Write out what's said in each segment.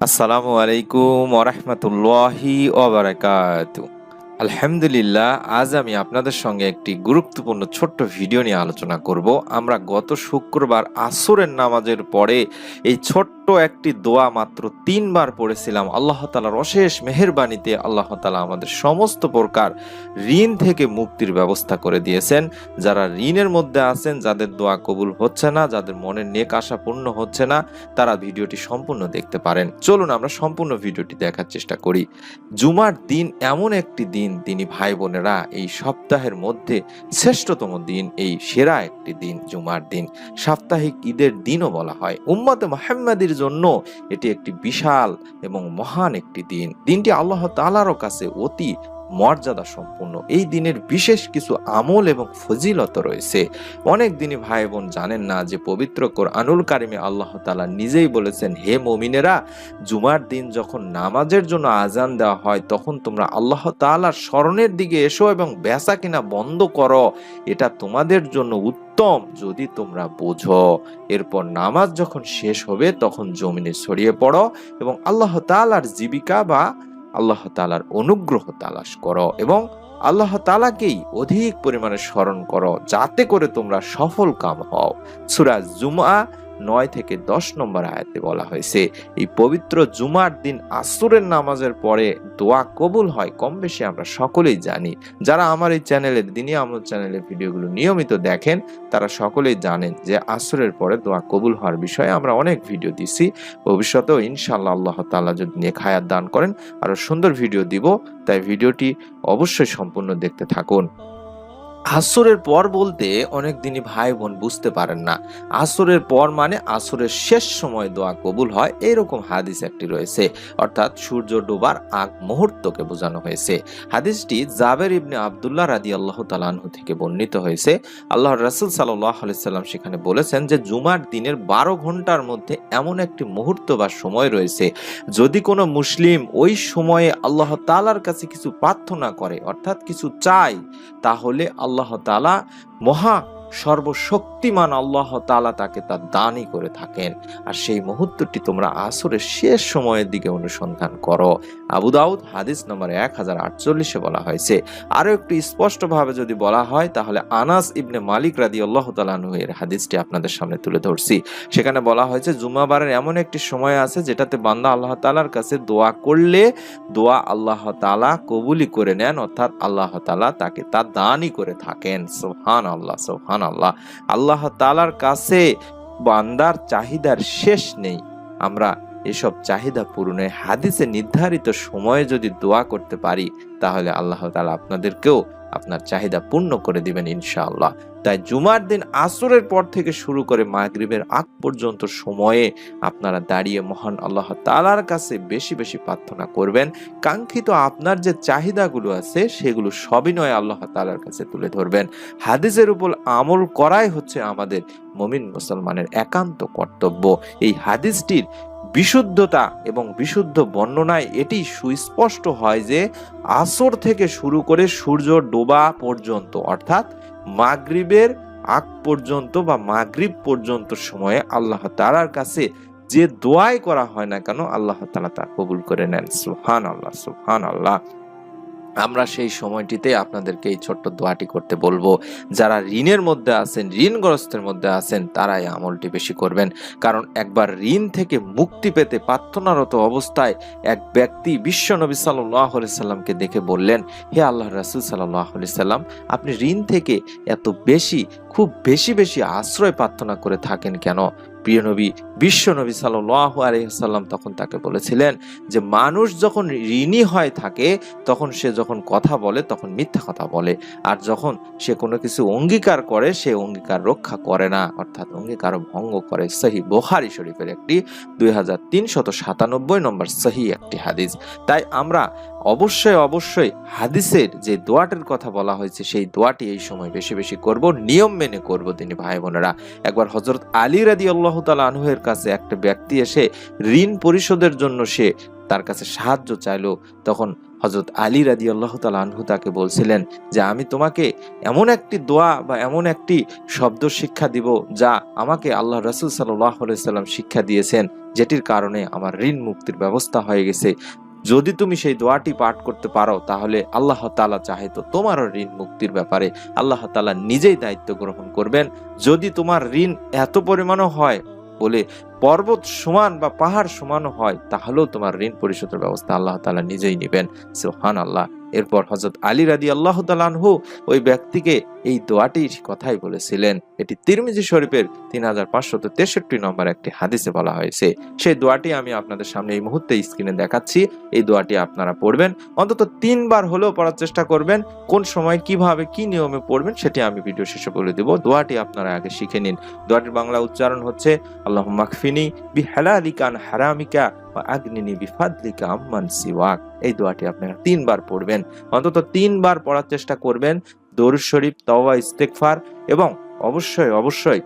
আসসালামু আলাইকুম ওরহমতুল্লাহি ওবারাকাতু। আলহামদুলিল্লাহ, আজ আমি আপনাদের সঙ্গে একটি গুরুত্বপূর্ণ ছোট্ট ভিডিও নিয়ে আলোচনা করব। আমরা গত শুক্রবার আসরের নামাজের পরে এই ছোট্ট একটি দোয়া মাত্র ৩ বার পড়েছিলাম। আল্লাহ তাআলার অশেষ মেহেরবানিতে আল্লাহ তাআলা আমাদের সমস্ত প্রকার ঋণ থেকে মুক্তির ব্যবস্থা করে দিয়েছেন। যারা ঋণের মধ্যে আছেন, যাদের দোয়া কবুল হচ্ছে না, যাদের মনের নেক আশা পূর্ণ হচ্ছে না, তারা ভিডিওটি সম্পূর্ণ দেখতে পারেন। চলুন আমরা সম্পূর্ণ ভিডিওটি দেখার চেষ্টা করি। জুমার দিন এমন একটি দিন, তিনি ভাই বোনেরা, এই সপ্তাহের মধ্যে শ্রেষ্ঠতম দিন, এই সেরা একটি দিন জুমার দিন। সাপ্তাহিক ঈদের দিনও বলা হয়। উম্মতে মুহাম্মাদীর জন্য এটি একটি বিশাল এবং মহান একটি দিন। দিনটি আল্লাহ তাআলার কাছে অতি মর্যাদা সম্পূর্ণ। এই দিনের বিশেষ কিছু আমল এবং ফজিলত রয়েছে। অনেক দিনই ভাই বোন জানেন না যে পবিত্র কোরআনুল কারিমে আল্লাহ তাআলা নিজেই বলেছেন, হে মুমিনেরা, জুমার দিন যখন নামাজের জন্য আজান দেওয়া হয় তখন তোমরা আল্লাহ তাআলার স্মরণের দিকে এসো এবং বেচা কিনা বন্ধ করো। এটা তোমাদের জন্য উত্তম যদি তোমরা বোঝো। এরপর নামাজ যখন শেষ হবে তখন জমিনে ছড়িয়ে পড়ো এবং আল্লাহ তাআলার জীবিকা বা আল্লাহ তাআলার অনুগ্রহ তালাশ করো এবং আল্লাহ তাআলাকেই অধিক পরিমাণে স্মরণ করো, যাতে করে তোমরা সফল কাম হও। সূরা জুমআ ৯ থেকে ১০ নম্বর আয়াতে বলা হয়েছে, এই পবিত্র জুমার দিন আসরের নামাজের পরে দোয়া কবুল হয়। কম বেশি আমরা সকলেই জানি। যারা আমার এই চ্যানেলের দিনী আমল চ্যানেলের ভিডিওগুলো নিয়মিত দেখেন, তারা সকলেই জানেন যে আসরের পরে দোয়া কবুল হওয়ার বিষয়ে আমরা অনেক ভিডিও দিছি। ভবিষ্যতেও ইনশাআল্লাহ আল্লাহ তাআলা যদি নেক হায়াত দান করেন আরো সুন্দর ভিডিও দিব। তাই ভিডিওটি অবশ্যই সম্পূর্ণ দেখতে থাকুন। আসরের পর বলতে অনেক দিনই ভাই বোন বুঝতে পারেন না। আসরের পর মানে আসরের শেষ সময় দোয়া কবুল হয়, এরকম হাদিস একটি রয়েছে। অর্থাৎ সূর্য ডোবার আগ মুহূর্তকে বোঝানো হয়েছে। হাদিসটি জাবের ইবনে আব্দুল্লাহ রাদিয়াল্লাহু তাআলা আনহু থেকে বর্ণিত হয়েছে। আল্লাহর রাসূল সাল্লাল্লাহু আলাইহি সাল্লাম সেখানে বলেছেন যে জুমার দিনের ১২ ঘন্টার মধ্যে এমন একটি মুহূর্ত বা সময় রয়েছে, যদি কোনো মুসলিম ওই সময়ে আল্লাহ তাআলার কাছে কিছু প্রার্থনা করে, অর্থাৎ কিছু চায়, তাহলে আল্লাহ তাআলা মহা সর্বশক্তিমান আল্লাহ তাআলা তাকে তার দানই করে থাকেন। আর সেই মুহূর্তটি তোমরা আসরের শেষ সময়ের দিকে অনুসন্ধান করো। আবু দাউদ হাদিস নম্বর 1048 বলা হয়েছে। আরো একটু স্পষ্ট ভাবে যদি বলা হয় তাহলে আনাস ইবনে মালিক রাদিয়াল্লাহু তাআলা আনহু এর হাদিসটি আপনাদের সামনে তুলে ধরছি। সেখানে বলা হয়েছে জুমাবারের এমন একটি সময় আছে যেটাতে বান্দা আল্লাহ তাআলার কাছে দোয়া করলে দোয়া আল্লাহ তাআলা কবুলই করে নেন, অর্থাৎ আল্লাহ তাআলা তাকে তার দানই করে থাকেন। সুবহানাল্লাহ, সুবহানাল্লাহ। আল্লাহ তাআলার কাছে বান্দার চাহিদার শেষ নেই। আমরা এসব চাহিদা পূরণে হাদিসে নির্ধারিত সময়ে যদি দোয়া করতে পারি তাহলে আল্লাহ তাআলা আপনাদেরকেও আপনার চাহিদা পূর্ণ করে দিবেন ইনশাআল্লাহ। তাই জুমার দিন আসরের পর থেকে শুরু করে মাগরিবের আগ পর্যন্ত সময়ে আপনারা দাঁড়িয়ে মহান আল্লাহ তাআলার কাছে বেশি বেশি প্রার্থনা করবেন। কাঙ্ক্ষিত আপনার যে চাহিদাগুলো আছে সেগুলো সবিনয়ে আল্লাহ তাআলার কাছে তুলে ধরবেন। হাদিসের উপর আমল করাই হচ্ছে আমাদের মুমিন মুসলমানের একান্ত কর্তব্য। এই হাদিসটির বিশুদ্ধতা এবং বিশুদ্ধ বর্ণনায় এটি সুস্পষ্ট হয় যে আসর থেকে শুরু করে সূর্য ডোবা পর্যন্ত, অর্থাৎ মাগরিবের আগ পর্যন্ত বা মাগরিব পর্যন্ত সময়ে আল্লাহ তাআলার কাছে যে দোয়াই করা হয় না কেন আল্লাহ তাআলা তা কবুল করে নেন। সুবহানাল্লাহ, সুবহানাল্লাহ। আমরা সেই সময়টিতে আপনাদেরকে এই ছোট্ট দোয়াটি করতে বলবো। যারা ঋণের মধ্যে আছেন, ঋণগ্রস্তের মধ্যে আছেন, তারা এই আমলটি বেশি করবেন। কারণ একবার ঋণ থেকে মুক্তি পেতে প্রার্থনারত অবস্থায় এক ব্যক্তি বিশ্ব নবী সাল্লাল্লাহু আলাইহি সাল্লামকে দেখে বললেন, হে আল্লাহর রাসূল সাল্লাল্লাহু আলাইহি সাল্লাম, আপনি ঋণ থেকে এত বেশি, খুব বেশি বেশি আশ্রয় প্রার্থনা করে থাকেন কেন? প্রিয় নবী বিশ্ব নবী সাল্লাল্লাহু আলাইহি সাল্লাম তখন তাকে বলেছিলেন যে মানুষ যখন ঋণী হয়ে থাকে তখন সে যখন কথা বলে তখন মিথ্যা কথা বলে, আর যখন সে কোনো কিছু অঙ্গীকার করে সে অঙ্গীকার রক্ষা করে না, অর্থাৎ অঙ্গীকার ভঙ্গ করে। সহিহ বুখারী শরীফের একটি 2397 নম্বর সহিহ একটি হাদিস। তাই আমরা অবশ্যই অবশ্যই হাদিসের যে দোয়াটির কথা বলা হয়েছে সেই দোয়াটি এই সময় বেশি বেশি করব, নিয়ম মেনে করব। তিনি ভাই বোনেরা, একবার হযরত আলী রাদিয়াল্লাহু তাআলা আনহু এর কাছে একটা ব্যক্তি এসে ঋণ পরিশোধের জন্য সে তার কাছে সাহায্য চাইলো। তখন হযরত আলী রাদিয়াল্লাহু তাআলা আনহু তাকে বলছিলেন যে আমি তোমাকে এমন একটি দোয়া বা এমন একটি শব্দ শিক্ষা দিব যা আমাকে আল্লাহ রাসূল সাল্লাল্লাহু আলাইহি সাল্লাম শিক্ষা দিয়েছেন, যেটির কারণে আমার ঋণ মুক্তির ব্যবস্থা হয়ে গেছে। যদি তুমি সেই দোয়াটি পাঠ করতে পারো তাহলে আল্লাহ তাআলা চাহে তো তোমারও ঋণ মুক্তির ব্যাপারে আল্লাহ তাআলা নিজেই দায়িত্ব গ্রহণ করবেন। যদি তোমার ঋণ এত পরিমাণও হয় বলে পর্বত সমান বা পাহাড় সমানও হয়, তাহলেও তোমার ঋণ পরিশোধের ব্যবস্থা আল্লাহ তাআলা নিজেই নেবেন। সুবহানাল্লাহ। এরপর হযরত আলী রাদিয়াল্লাহু তাআলা আনহু ওই ব্যক্তিকে এই দোয়াটির কথাই বলেছিলেন। এটি তিরমিজি শরীফের 3563 নম্বর একটি হাদিসে বলা হয়েছে। সেই দোয়াটি আমি আপনাদের সামনে এই মুহূর্তে স্ক্রিনে দেখাচ্ছি। এই দোয়াটি আপনারা পড়বেন, অন্তত 3 বার হলেও পড়ার চেষ্টা করবেন। কোন সময় কিভাবে কি নিয়মে পড়বেন সেটি আমি ভিডিও শেষে বলে দেব। দোয়াটি আপনারা আগে শিখে নিন। দোয়াটির বাংলা উচ্চারণ হচ্ছে আল্লাহুম্মা কফিনি বিহালালিকা আন হারামিকা ওয়া আগনিনি বিফাদলিকা আম্মান সিওয়াক। এই দোয়াটি আপনারা 3 বার পড়বেন, অন্তত 3 বার পড়ার চেষ্টা করবেন। দরুদ শরীফ, তওবা, ইস্তেগফার এবং অবশ্যই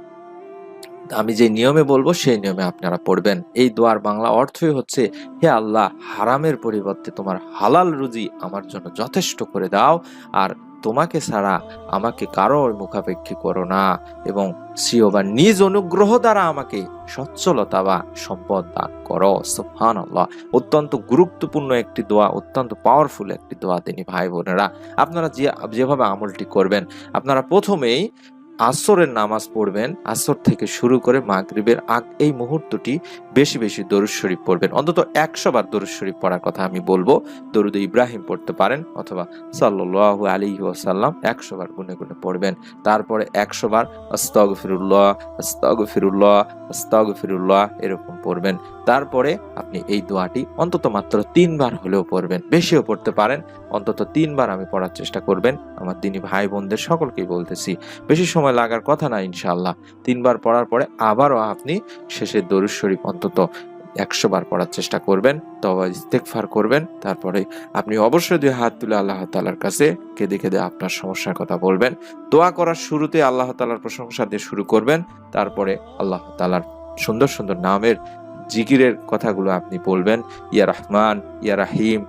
আমি যে নিয়মে বলবো সেই নিয়মে আপনারা পড়বেন। এই দোয়ার বাংলা অর্থই হচ্ছে, হে আল্লাহ, হারামের পরিবর্তে তোমার হালাল রুজি আমার জন্য যথেষ্ট করে দাও, আর তোমাকে ছাড়া আমাকে কারোর মুখাপেক্ষী করো না, এবং স্বীয় বা নিজ অনুগ্রহ দ্বারা আমাকে সচ্ছলতা বা সম্পদ দান করো। সুবহানাল্লাহ। অত্যন্ত গুরুত্বপূর্ণ একটি দোয়া, অত্যন্ত পাওয়ারফুল একটি দোয়া তিনি ভাই বোনেরা। আপনারা যেভাবে আমলটি করবেন, আপনারা প্রথমেই আসরের নামাজ পড়বেন। আসর থেকে শুরু করে মাগরিবের এই মুহূর্তটি বেশি বেশি দরুদ শরীফ পড়বেন। অন্তত 100 বার দরুদ শরীফ পড়ার কথা আমি বলবো। দরুদ ইব্রাহিম পড়তে পারেন অথবা সাল্লাল্লাহু আলাইহি ওয়াসাল্লাম 100 বার গুনে গুনে পড়বেন। তারপরে 100 বার আস্তাগফিরুল্লাহ আস্তাগফিরুল্লাহ আস্তাগফিরুল্লাহ এরকম পড়বেন। তারপরে আপনি এই দোয়াটি অন্তত মাত্র 3 বার হলেও পড়বেন। বেশিও পড়তে পারেন, অন্তত 3 বার আমি পড়ার চেষ্টা করবেন। আমার দিনী ভাই বোনদের সকলকেই বলতেছি, বেশি সময় লাগার কথা না ইনশাআল্লাহ। 3 বার পড়ার পরে আবারও আপনি শেষে দরুদ শরীফ অন্তত 100 বার পড়ার চেষ্টা করবেন, তওবা ইস্তেগফার করবেন। তারপরে আপনি অবশ্যই 2 হাত তুলে আল্লাহ তাআলার কাছে কেঁদে কেঁদে আপনার সমস্যার কথা বলবেন। দোয়া করার শুরুতে আল্লাহ তাআলার প্রশংসা দিয়ে শুরু করবেন। তারপরে আল্লাহ তাআলার সুন্দর সুন্দর নামের জিকিরের কথাগুলো আপনি বলবেন। ইয়া রহমান, ইয়া রাহিম,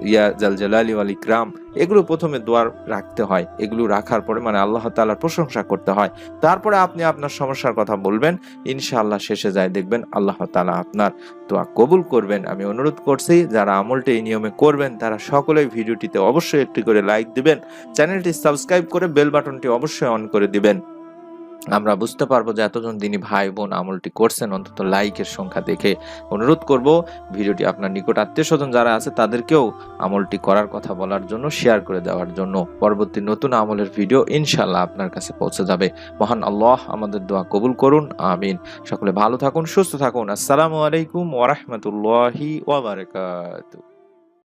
ইয়া জাল জালালি ওয়াল ইকরাম, এগুলো প্রথমে দোয়ার রাখতে হয়। এগুলো রাখার পরে মানে আল্লাহ তাআলার প্রশংসা করতে হয়। তারপরে আপনি আপনার সমস্যার কথা বলবেন। ইনশাআল্লাহ শেষে যায় দেখবেন আল্লাহ তাআলা আপনার দোয়া কবুল করবেন। আমি অনুরোধ করছি, যারা আমলটি এই নিয়মে করবেন তারা সকলেই ভিডিওটিতে অবশ্যই একটি করে লাইক দিবেন, চ্যানেলটি সাবস্ক্রাইব করে বেল বাটনটি অবশ্যই অন করে দিবেন। আমরা বুঝতে পারবো যে এতজন দিনী ভাই বোন আমলটি করছেন অন্তত লাইকের সংখ্যা দেখে। অনুরোধ করব ভিডিওটি আপনার নিকট আত্মীয় স্বজন যারা আছে তাদেরকেও আমলটি করার কথা বলার জন্য, শেয়ার করে দেওয়ার জন্য। পরবর্তী নতুন আমলের ভিডিও ইনশাআল্লাহ আপনার কাছে পৌঁছে যাবে। মহান আল্লাহ আমাদের দোয়া কবুল করুন, আমিন। সকলে ভালো থাকুন, সুস্থ থাকুন। আসসালামু আলাইকুম ওয়া রাহমাতুল্লাহি ওয়া বারাকাতুহু।